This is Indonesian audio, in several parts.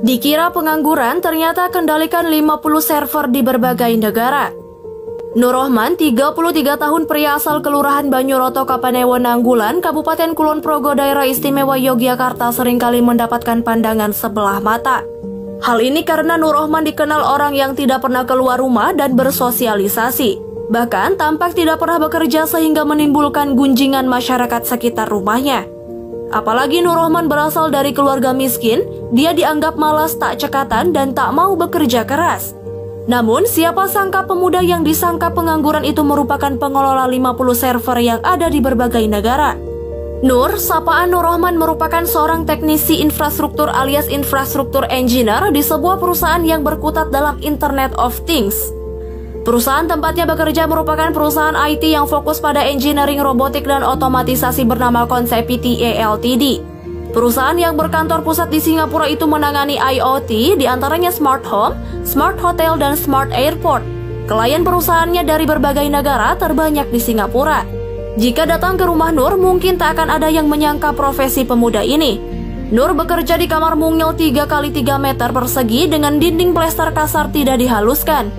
Dikira pengangguran, ternyata kendalikan 50 server di berbagai negara. Nur Rohman, 33 tahun, pria asal Kelurahan Banyuroto, Kapanewon, Nanggulan, Kabupaten Kulon Progo, Daerah Istimewa Yogyakarta, seringkali mendapatkan pandangan sebelah mata. Hal ini karena Nur Rohman dikenal orang yang tidak pernah keluar rumah dan bersosialisasi. Bahkan tampak tidak pernah bekerja sehingga menimbulkan gunjingan masyarakat sekitar rumahnya. Apalagi Nur Rohman berasal dari keluarga miskin, dia dianggap malas, tak cekatan, dan tak mau bekerja keras. Namun, siapa sangka pemuda yang disangka pengangguran itu merupakan pengelola 50 server yang ada di berbagai negara. Nur, sapaan Nur Rohman, merupakan seorang teknisi infrastruktur alias infrastruktur engineer di sebuah perusahaan yang berkutat dalam Internet of Things. Perusahaan tempatnya bekerja merupakan perusahaan IT yang fokus pada engineering, robotik, dan otomatisasi bernama Konsep PTA Ltd. Perusahaan yang berkantor pusat di Singapura itu menangani IoT, diantaranya Smart Home, Smart Hotel, dan Smart Airport. Klien perusahaannya dari berbagai negara, terbanyak di Singapura. Jika datang ke rumah Nur, mungkin tak akan ada yang menyangka profesi pemuda ini. Nur bekerja di kamar mungil 3x3 meter persegi dengan dinding plester kasar tidak dihaluskan.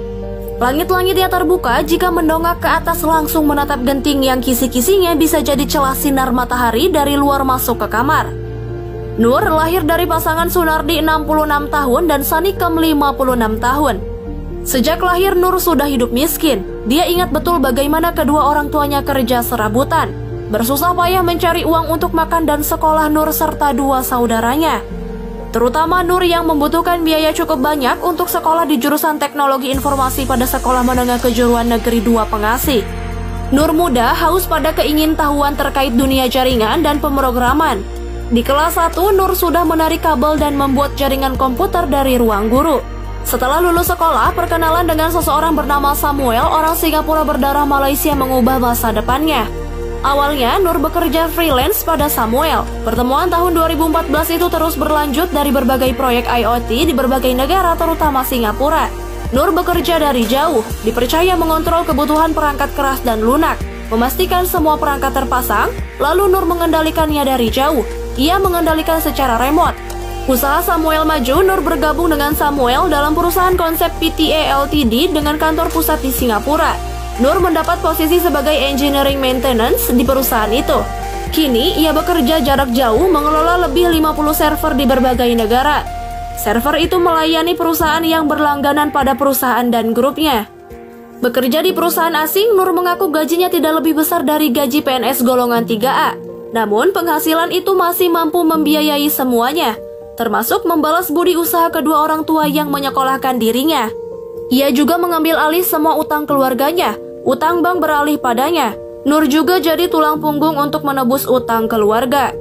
Langit-langit yang terbuka, jika mendongak ke atas langsung menatap genting yang kisi-kisinya bisa jadi celah sinar matahari dari luar masuk ke kamar. Nur lahir dari pasangan Sunardi 66 tahun dan Sanikam 56 tahun. Sejak lahir Nur sudah hidup miskin. Dia ingat betul bagaimana kedua orang tuanya kerja serabutan, bersusah payah mencari uang untuk makan dan sekolah Nur serta dua saudaranya. Terutama Nur yang membutuhkan biaya cukup banyak untuk sekolah di jurusan Teknologi Informasi pada Sekolah Menengah Kejuruan Negeri 2 Pengasih. Nur muda haus pada keingintahuan terkait dunia jaringan dan pemrograman. Di kelas 1, Nur sudah menarik kabel dan membuat jaringan komputer dari ruang guru. Setelah lulus sekolah, perkenalan dengan seseorang bernama Samuel, orang Singapura berdarah Malaysia, mengubah masa depannya. Awalnya, Nur bekerja freelance pada Samuel. Pertemuan tahun 2014 itu terus berlanjut dari berbagai proyek IoT di berbagai negara, terutama Singapura. Nur bekerja dari jauh, dipercaya mengontrol kebutuhan perangkat keras dan lunak, memastikan semua perangkat terpasang, lalu Nur mengendalikannya dari jauh. Ia mengendalikan secara remote. Usaha Samuel maju, Nur bergabung dengan Samuel dalam perusahaan Konsep PTA Ltd dengan kantor pusat di Singapura. Nur mendapat posisi sebagai engineering maintenance di perusahaan itu. Kini, ia bekerja jarak jauh mengelola lebih 50 server di berbagai negara. Server itu melayani perusahaan yang berlangganan pada perusahaan dan grupnya. Bekerja di perusahaan asing, Nur mengaku gajinya tidak lebih besar dari gaji PNS golongan 3A. Namun, penghasilan itu masih mampu membiayai semuanya, termasuk membalas budi usaha kedua orang tua yang menyekolahkan dirinya. Ia juga mengambil alih semua utang keluarganya, utang bank beralih padanya. Nur juga jadi tulang punggung untuk menebus utang keluarga.